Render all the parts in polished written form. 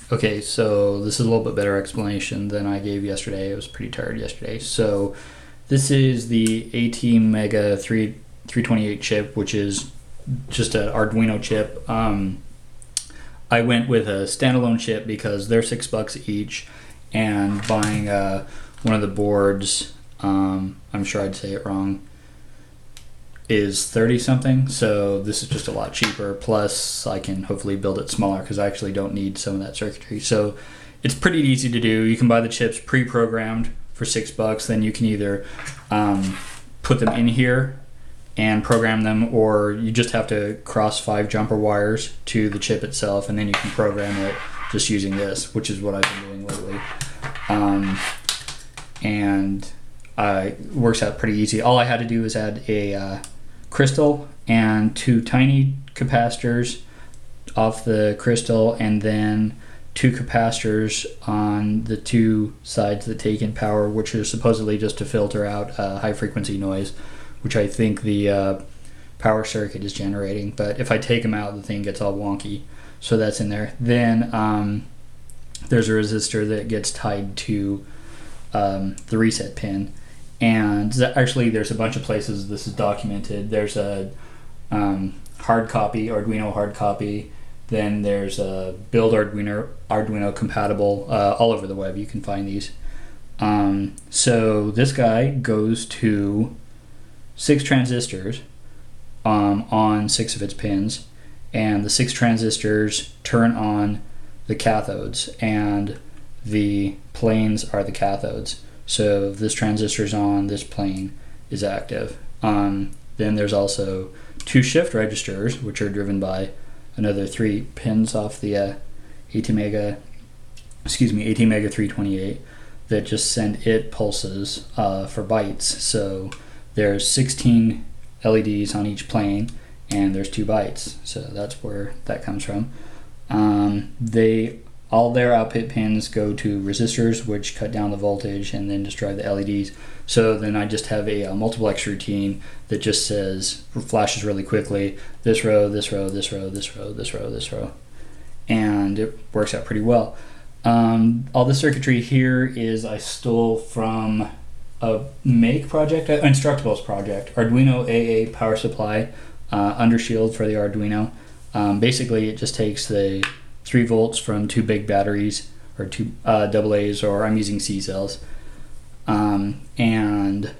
Okay, so this is a little bit better explanation than I gave yesterday. I was pretty tired yesterday. So this is the AT Mega 328 chip, which is just an Arduino chip. I went with a standalone chip because they're $6 each, and buying one of the boards, I'm sure I'd say it wrong, is 30 something. So this is just a lot cheaper. Plus I can hopefully build it smaller because I actually don't need some of that circuitry. So it's pretty easy to do. You can buy the chips pre-programmed for $6. Then you can either put them in here and program them, or you just have to cross 5 jumper wires to the chip itself, and then you can program it just using this, which is what I've been doing lately. And it works out pretty easy. All I had to do was add a crystal and 2 tiny capacitors off the crystal, and then 2 capacitors on the 2 sides that take in power, which are supposedly just to filter out high frequency noise, which I think the power circuit is generating. But if I take them out, the thing gets all wonky. So that's in there. Then there's a resistor that gets tied to the reset pin. And actually there's a bunch of places this is documented. There's a hard copy, Arduino hard copy. Then there's a build Arduino compatible all over the web. You can find these. So this guy goes to 6 transistors on 6 of its pins, and the 6 transistors turn on the cathodes, and the planes are the cathodes. So if this transistor's on, this plane is active. Then there's also 2 shift registers, which are driven by another 3 pins off the AT Mega 328 that just send it pulses for bytes. So there's 16 LEDs on each plane, and there's 2 bytes. So that's where that comes from. All their output pins go to resistors, which cut down the voltage and then just drive the LEDs. So then I just have a multiplex routine that just says, flashes really quickly, this row, this row, this row, this row, this row, this row. And it works out pretty well. All the circuitry here is I stole from a Make project, Instructables project, Arduino AA power supply, undershield for the Arduino. Basically it just takes the 3 volts from 2 big batteries, or 2 AA's, or I'm using C cells, and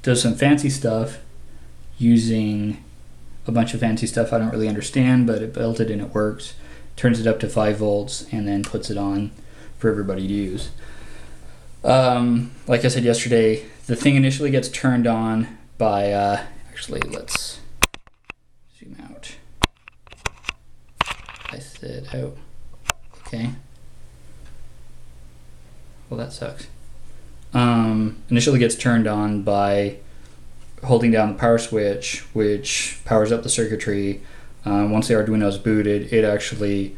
does some fancy stuff using a bunch of fancy stuff I don't really understand, but it built it and it works. Turns it up to 5 volts and then puts it on for everybody to use. Like I said yesterday, the thing initially gets turned on by, actually let's zoom out. I said out. Okay. Well, that sucks. Initially gets turned on by holding down the power switch, which powers up the circuitry. Once the Arduino is booted, it actually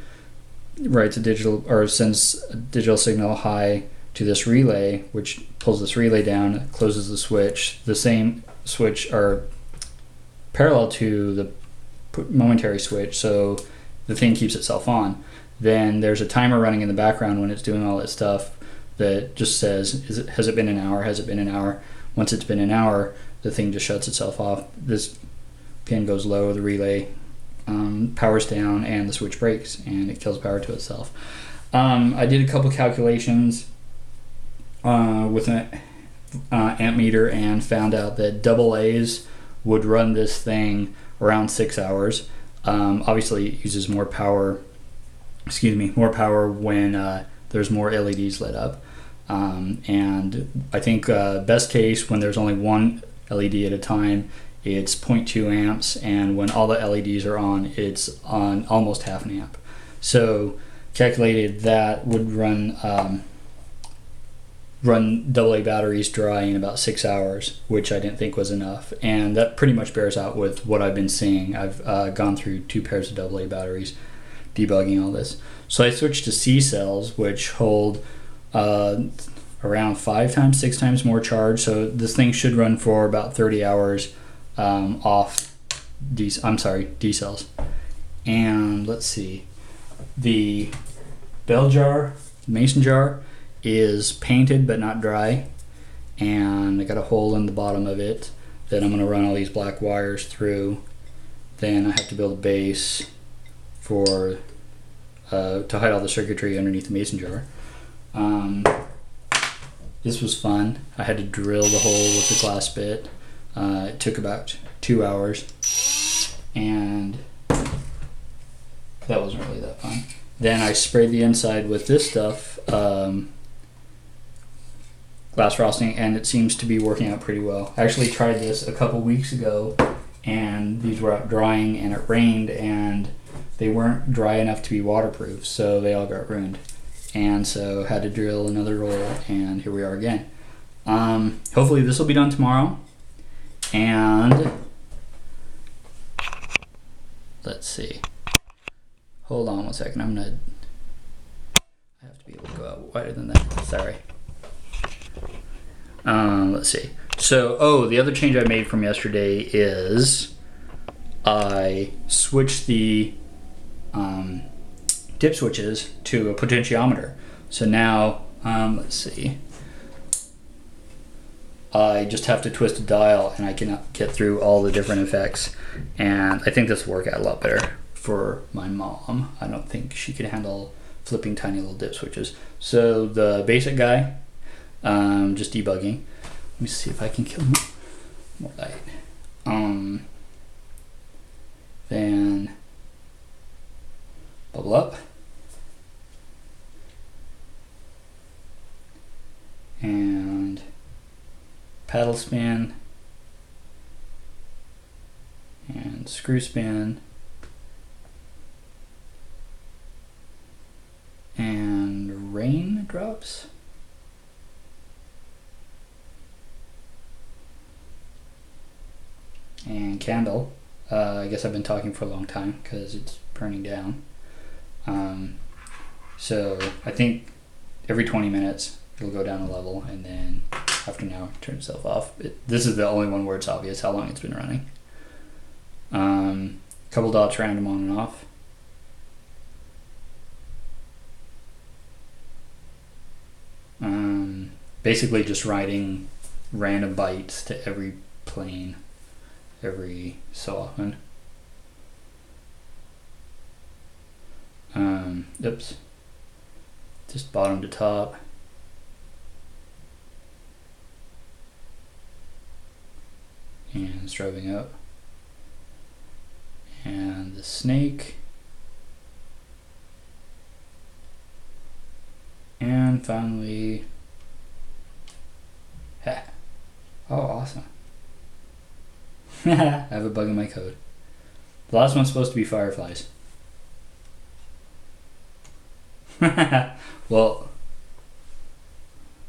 writes a digital, or sends a digital signal high to this relay, which pulls this relay down, closes the switch. The same switch are parallel to the momentary switch, so the thing keeps itself on. Then there's a timer running in the background when it's doing all that stuff that just says, has it been an hour? Has it been an hour? Once it's been an hour, the thing just shuts itself off. This pin goes low, the relay powers down, and the switch breaks, and it kills power to itself. I did a couple calculations with an amp meter and found out that AA's would run this thing around 6 hours. Obviously it uses more power when there's more LEDs lit up. And I think best case, when there's only 1 LED at a time, it's 0.2 amps, and when all the LEDs are on, it's on almost half an amp. So calculated that would run AA batteries dry in about 6 hours, which I didn't think was enough, and that pretty much bears out with what I've been seeing. I've gone through 2 pairs of AA batteries debugging all this. So I switched to C cells, which hold around 5 times, 6 times more charge. So this thing should run for about 30 hours off D cells. And let's see, the bell jar, mason jar, is painted but not dry, and I got a hole in the bottom of it that I'm going to run all these black wires through. Then I have to build a base for to hide all the circuitry underneath the mason jar. This was fun. I had to drill the hole with the glass bit. It took about 2 hours, and that wasn't really that fun. Then I sprayed the inside with this stuff, glass frosting, and it seems to be working out pretty well. I actually tried this a couple weeks ago, and these were out drying, and it rained, and they weren't dry enough to be waterproof, so they all got ruined. And so had to drill another roll, and here we are again. Hopefully this will be done tomorrow. And let's see. Hold on one second. I have to be able to go out wider than that. Sorry. Let's see. So, the other change I made from yesterday is I switched the dip switches to a potentiometer. So now, let's see. I just have to twist a dial and I can get through all the different effects. And I think this will work out a lot better for my mom. I don't think she could handle flipping tiny little dip switches. So the basic guy, just debugging. Let me see if I can kill more light. Then bubble up. And paddle spin. And screw spin. And rain drops. And candle. I guess I've been talking for a long time because it's burning down. So I think every 20 minutes it'll go down a level, and then after an hour turn itself off. This is the only one where it's obvious how long it's been running. Couple dots random on and off. Basically just writing random bytes to every plane every so often. Oops. Just bottom to top. And strobing up. And the snake. And finally, ha. Oh, awesome. I have a bug in my code. The last one's supposed to be fireflies. Well,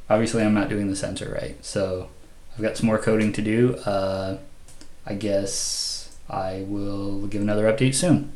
obviously I'm not doing the sensor right, so I've got some more coding to do. I guess I will give another update soon.